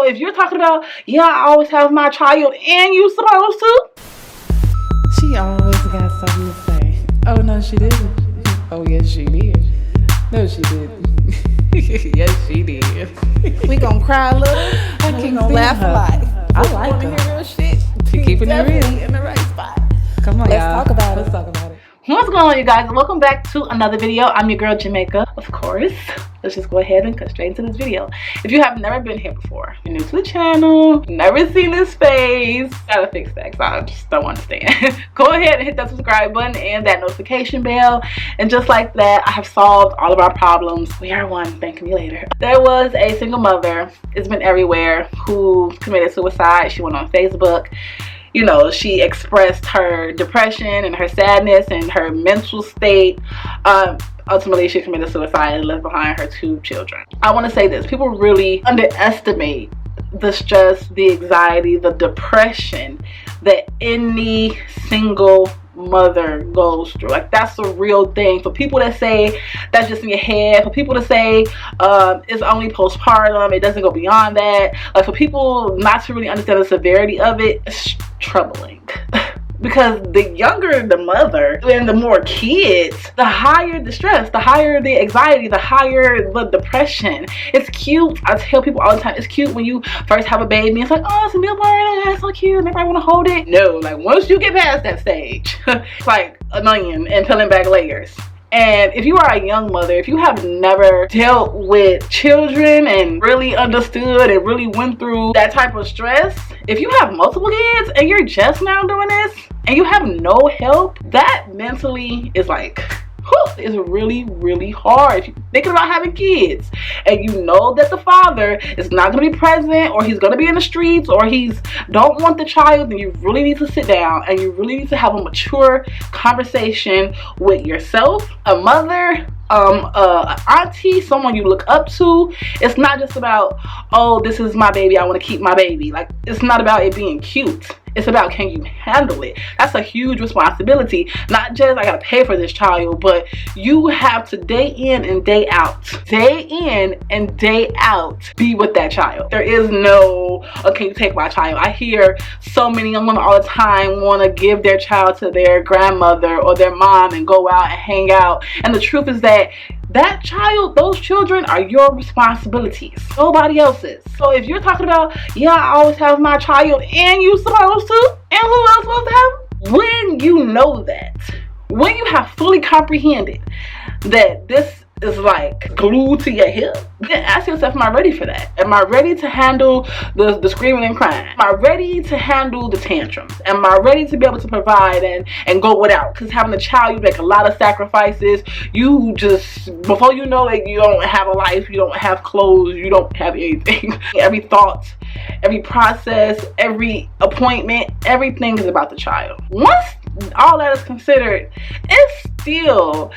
So if you're talking about, yeah, I always have my child and you supposed to. She always got something to say. Oh, no, she didn't. Oh, yes, she did. No, she didn't. Yes, she did. We gonna cry a little. I can't gonna laugh a lot. I like her. Hear real shit. She keeping it real. In the right spot. Come on, Let's y'all. talk about Let's it. talk about it. What's going on, you guys? Welcome back to another video. I'm your girl Jamaica, of course. Let's just go ahead and cut straight into this video. If you have never been here before, you're new to the channel, never seen this face, gotta fix that because I just don't understand. Go ahead and hit that subscribe button and that notification bell, and just like that, I have solved all of our problems. We are one. Thank me later. There was a single mother, it's been everywhere, who committed suicide. She went on Facebook. You know, she expressed her depression and her sadness and her mental state. Ultimately, she committed suicide and left behind her 2 children. I want to say this. People really underestimate the stress, the anxiety, the depression that any single mother goes through. Like, that's a real thing. For people that say that's just in your head, for people to say it's only postpartum, it doesn't go beyond that, like for people not to really understand the severity of it, it's troubling. Because the younger the mother and the more kids, the higher the stress, the higher the anxiety, the higher the depression. It's cute. I tell people all the time, it's cute when you first have a baby. It's like, oh, it's a newborn, that's so cute, and everybody want to hold it. No, like once you get past that stage, it's like an onion and peeling back layers. And if you are a young mother, if you have never dealt with children and really understood and really went through that type of stress, if you have multiple kids and you're just now doing this and you have no help, that mentally is like, whew, is really, really hard. If you're thinking about having kids and you know that the father is not going to be present, or he's going to be in the streets, or he's don't want the child, then you really need to sit down and you really need to have a mature conversation with yourself, a mother, an auntie, someone you look up to. It's not just about, oh, this is my baby, I want to keep my baby. Like, it's not about it being cute. It's about, can you handle it? That's a huge responsibility. Not just I gotta pay for this child, but you have to day in and day out, be with that child. There is no, oh, can you take my child? I hear so many young women all the time want to give their child to their grandmother or their mom and go out and hang out. And the truth is that that child, those children are your responsibilities, nobody else's. So if you're talking about, yeah, I always have my child and you supposed to, and who else supposed to have? When you know that, when you have fully comprehended that this is like glued to your hip, then ask yourself, am I ready for that? Am I ready to handle the screaming and crying? Am I ready to handle the tantrums? Am I ready to be able to provide and go without? Because having a child, you make a lot of sacrifices. You just, before you know it, you don't have a life, you don't have clothes, you don't have anything. Every thought, every process, every appointment, everything is about the child. Once all that is considered, it still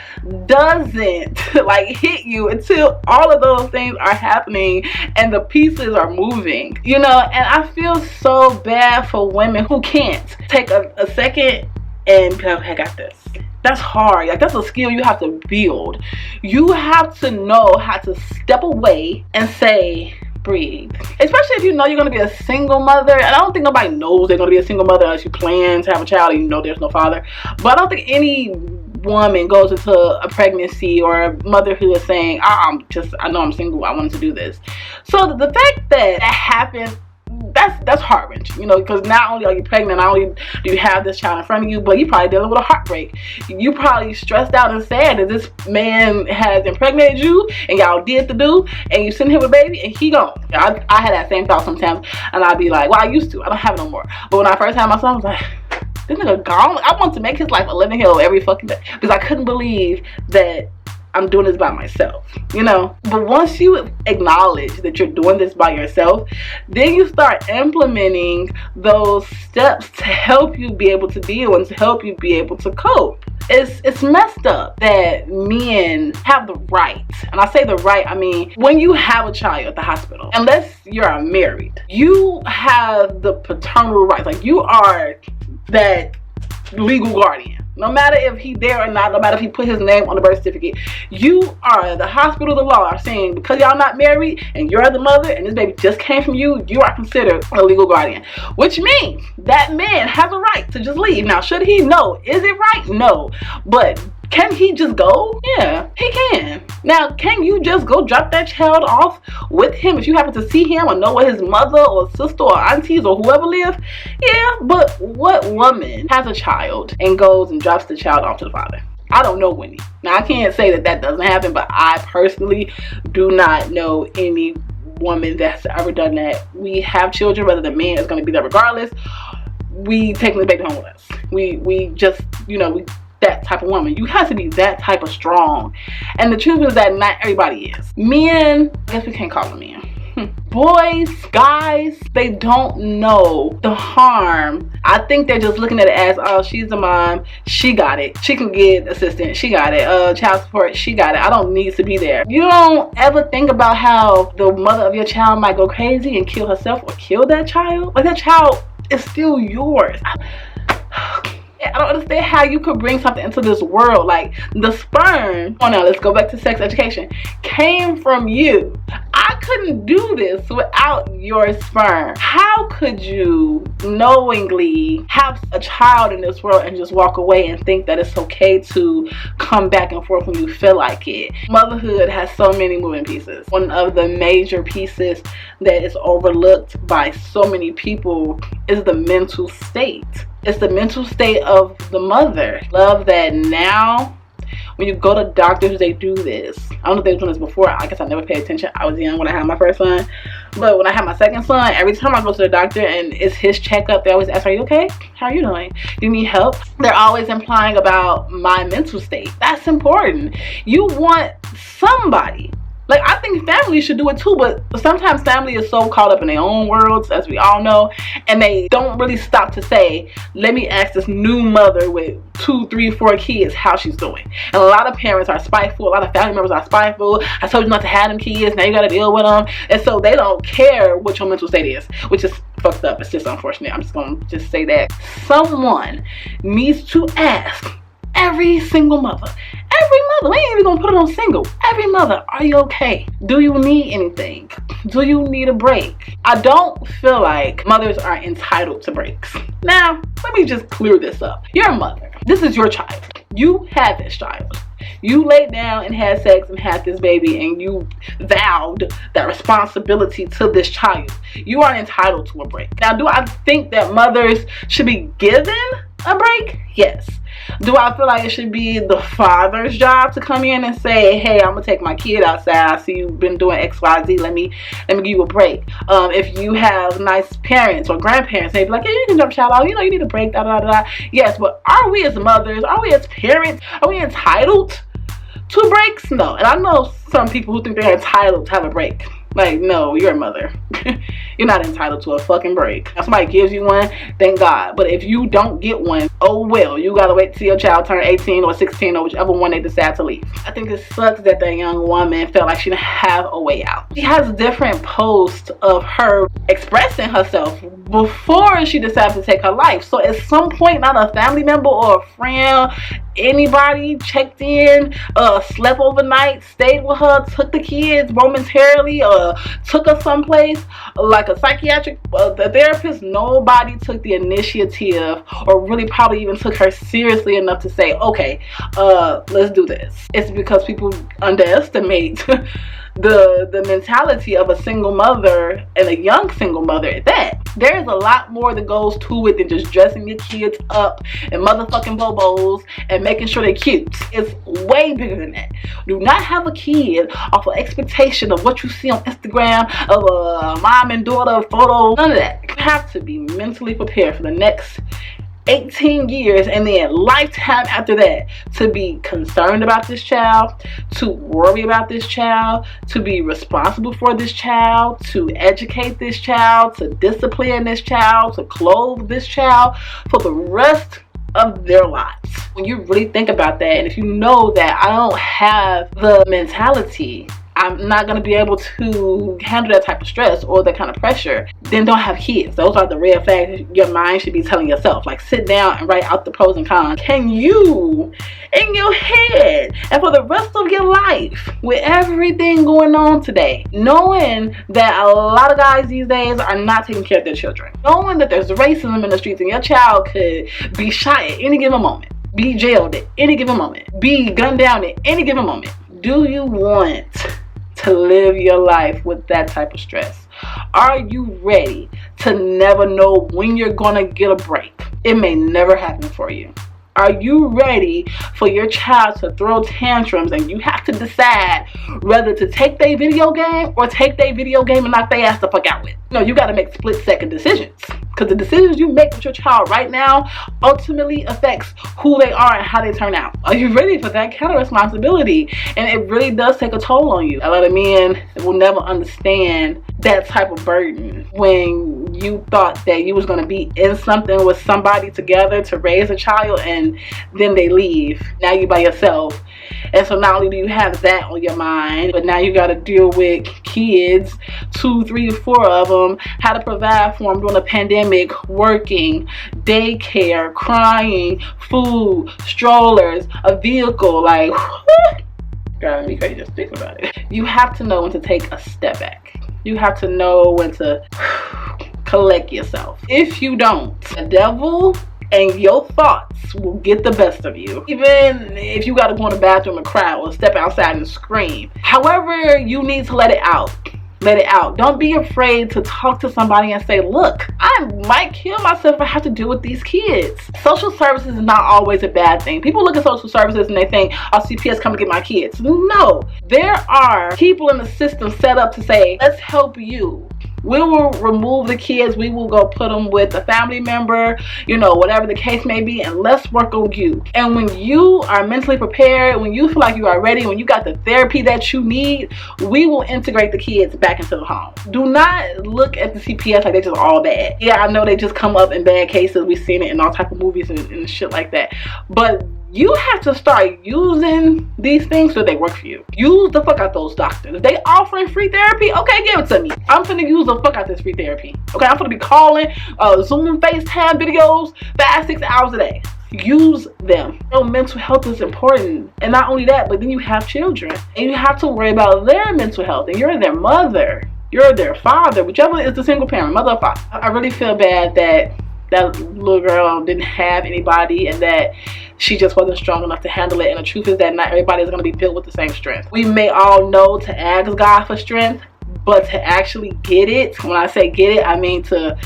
doesn't like hit you until all of those things are happening and the pieces are moving, you know. And I feel so bad for women who can't take a second and go, okay, I got this. That's hard. Like, that's a skill you have to build. You have to know how to step away and say, breathe. Especially if you know you're going to be a single mother. And I don't think nobody knows they're going to be a single mother unless you plan to have a child and you know there's no father. But I don't think any woman goes into a pregnancy or a motherhood saying, I know I'm single, I wanted to do this. So the fact that happened, that's heart-wrenching, you know, because not only are you pregnant, not only do you have this child in front of you, but you probably dealing with a heartbreak. You probably stressed out and sad that this man has impregnated you and y'all did the do, and you sitting here with a baby and he gone. I had that same thought sometimes, and I'd be like, well, I used to, I don't have it no more. But when I first had my son, I was like, this nigga gone. I want to make his life a living hell every fucking day, because I couldn't believe that I'm doing this by myself, you know. But once you acknowledge that you're doing this by yourself, then you start implementing those steps to help you be able to deal and to help you be able to cope. It's messed up that men have the right, and I say the right, I mean when you have a child at the hospital, unless you're married, you have the paternal rights. Like, you are that legal guardian. No matter if he there or not, no matter if he put his name on the birth certificate, you are, the hospital, the law are saying, because y'all not married and you're the mother and this baby just came from you, you are considered a legal guardian. Which means that man has a right to just leave. Now, should he? No. Is it right? No. But can he just go? Yeah, he can. Now, can you just go drop that child off with him if you happen to see him or know where his mother or sister or aunties or whoever live? Yeah, but what woman has a child and goes and drops the child off to the father? I don't know any. Now, I can't say that that doesn't happen, but I personally do not know any woman that's ever done that. We have children, whether the man is going to be there regardless. We taking the baby home with us. We just, you know, we that type of woman. You have to be that type of strong. And the truth is that not everybody is. Men, I guess we can't call them men. Boys, guys, they don't know the harm. I think they're just looking at it as, oh, she's a mom, she got it. She can get assistance, she got it. Child support, she got it. I don't need to be there. You don't ever think about how the mother of your child might go crazy and kill herself or kill that child. Like, that child is still yours. I don't understand how you could bring something into this world. Like, the sperm, oh no, let's go back to sex education, came from you. I couldn't do this without your sperm. How could you knowingly have a child in this world and just walk away and think that it's okay to come back and forth when you feel like it? Motherhood has so many moving pieces. One of the major pieces that is overlooked by so many people is the mental state. It's the mental state of the mother. Love that now, when you go to doctors, they do this. I don't know if they've done this before. I guess I never paid attention. I was young when I had my first son. But when I had my second son, every time I go to the doctor and it's his checkup, they always ask, are you okay? How are you doing? Do you need help? They're always implying about my mental state. That's important. You want somebody. Like, I think family should do it too, but sometimes family is so caught up in their own worlds, as we all know, and they don't really stop to say, let me ask this new mother with 2, 3, 4 kids how she's doing. And a lot of parents are spiteful. A lot of family members are spiteful. I told you not to have them kids. Now you got to deal with them. And so they don't care what your mental state is, which is fucked up. It's just unfortunate. I'm just going to just say that. Someone needs to ask every single mother. We ain't even gonna put it on single. Every mother, are you okay? Do you need anything? Do you need a break? I don't feel like mothers are entitled to breaks. Now, let me just clear this up. You're a mother. This is your child. You had this child. You laid down and had sex and had this baby, and you vowed that responsibility to this child. You are entitled to a break. Now, do I think that mothers should be given a break? Yes. Do I feel like it should be the father's job to come in and say, hey, I'm gonna take my kid outside, I see you've been doing XYZ, let me give you a break? If you have nice parents or grandparents, they'd be like, yeah, you can drop child out, you know, you need a break, da da da. Yes, but are we as mothers, are we as parents, are we entitled to breaks? No. And I know some people who think they're entitled to have a break. Like, no, you're a mother. You're not entitled to a fucking break. If somebody gives you one, thank God. But if you don't get one, oh well, you gotta wait till your child turn 18 or 16 or whichever one they decide to leave. I think it sucks that that young woman felt like she didn't have a way out. She has different posts of her expressing herself before she decided to take her life. So at some point, not a family member or a friend, anybody checked in, slept overnight, stayed with her, took the kids momentarily, took her someplace like a psychiatric therapist. Nobody took the initiative or really probably even took her seriously enough to say, okay, let's do this. It's because people underestimate the mentality of a single mother and a young single mother at that. There's a lot more that goes to it than just dressing your kids up in motherfucking bobos and making sure they're cute. It's way bigger than that. Do not have a kid off of expectation of what you see on Instagram of a mom and daughter photo. None of that. You have to be mentally prepared for the next 18 years and then lifetime after that to be concerned about this child, to worry about this child, to be responsible for this child, to educate this child, to discipline this child, to clothe this child for the rest of their lives. When you really think about that, and if you know that I don't have the mentality I'm not going to be able to handle that type of stress or that kind of pressure, then don't have kids. Those are the red flags your mind should be telling yourself. Like, sit down and write out the pros and cons. Can you, in your head, and for the rest of your life, with everything going on today, knowing that a lot of guys these days are not taking care of their children, knowing that there's racism in the streets and your child could be shot at any given moment, be jailed at any given moment, be gunned down at any given moment, do you want to live your life with that type of stress? Are you ready to never know when you're gonna get a break? It may never happen for you. Are you ready for your child to throw tantrums and you have to decide whether to take their video game or take their video game and knock their ass the fuck out with? No, you got to make split-second decisions, because the decisions you make with your child right now ultimately affects who they are and how they turn out. Are you ready for that kind of responsibility? And it really does take a toll on you. A lot of men will never understand that type of burden. When you thought that you was going to be in something with somebody together to raise a child, and then they leave, now you by yourself. And so not only do you have that on your mind, but now you got to deal with kids, 2, 3, 4 of them, how to provide for them during the pandemic, working, daycare, crying, food, strollers, a vehicle. Like, driving me crazy just thinking about it. You have to know when to take a step back. You have to know when to collect yourself. If you don't, the devil and your thoughts will get the best of you. Even if you gotta go in the bathroom and cry or step outside and scream. However you need to let it out. Let it out. Don't be afraid to talk to somebody and say, look, I might kill myself if I have to deal with these kids. Social services is not always a bad thing. People look at social services and they think, oh, CPS come to get my kids. No, there are people in the system set up to say, let's help you. We will remove the kids. We will go put them with a family member, you know, whatever the case may be, and let's work on you. And when you are mentally prepared, when you feel like you are ready, when you got the therapy that you need, we will integrate the kids back into the home. Do not look at the CPS like they're just all bad. Yeah, I know they just come up in bad cases. We've seen it in all type of movies and shit like that. But you have to start using these things so they work for you. Use the fuck out those doctors. If they offering free therapy, okay, give it to me. I'm finna use the fuck out this free therapy. Okay, I'm finna be calling Zoom, FaceTime videos 5-6 hours a day. Use them. So mental health is important. And not only that, but then you have children. And you have to worry about their mental health. And you're their mother. You're their father. Whichever is the single parent, mother or father. I really feel bad that that little girl didn't have anybody and that she just wasn't strong enough to handle it. And the truth is that not everybody is going to be built with the same strength. We may all know to ask God for strength, but to actually get it, when I say get it, I mean to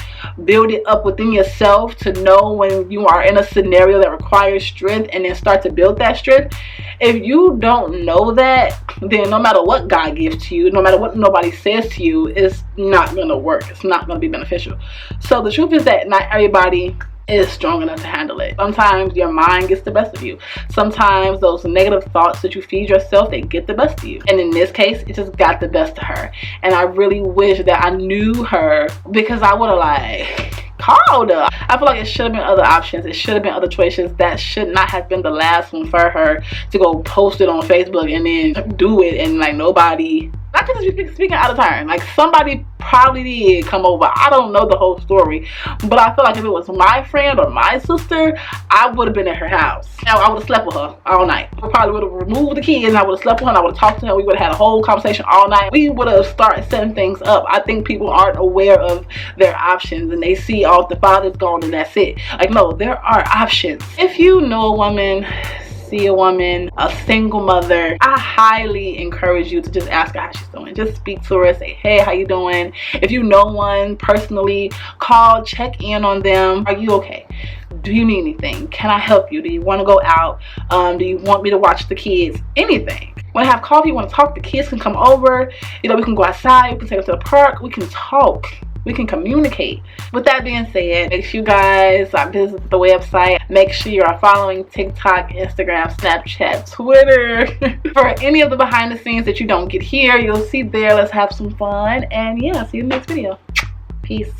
build it up within yourself, to know when you are in a scenario that requires strength and then start to build that strength. If you don't know that, then no matter what God gives to you, no matter what nobody says to you, it's not going to work. It's not going to be beneficial. So the truth is that not everybody is strong enough to handle it. Sometimes your mind gets the best of you. Sometimes those negative thoughts that you feed yourself, they get the best of you. And in this case, it just got the best of her. And I really wish that I knew her, because I would have like called her. I feel like it should have been other options. It should have been other choices. That should not have been the last one for her to go post it on Facebook and then do it and like nobody. Not to just be speaking out of turn. Like somebody probably did come over. I don't know the whole story, but I feel like if it was my friend or my sister, I would have been at her house. Now I would have slept with her all night. I probably would have removed the kids and I would have slept with her and I would have talked to her. We would have had a whole conversation all night. We would have started setting things up. I think people aren't aware of their options and they see, oh, if the father's gone and that's it. Like, no, there are options. If you know a woman, see a woman, a single mother, I highly encourage you to just ask her how she's doing. Just speak to her, say, hey, how you doing? If you know one personally, call, check in on them. Are you okay? Do you need anything? Can I help you? Do you want to go out? Do you want me to watch the kids? Anything. Want to have coffee? Want to talk? The kids can come over. You know, we can go outside. We can take them to the park. We can talk. We can communicate. With that being said, make sure you guys visit the website. Make sure you are following TikTok, Instagram, Snapchat, Twitter. For any of the behind the scenes that you don't get here, you'll see there. Let's have some fun. And yeah, see you in the next video. Peace.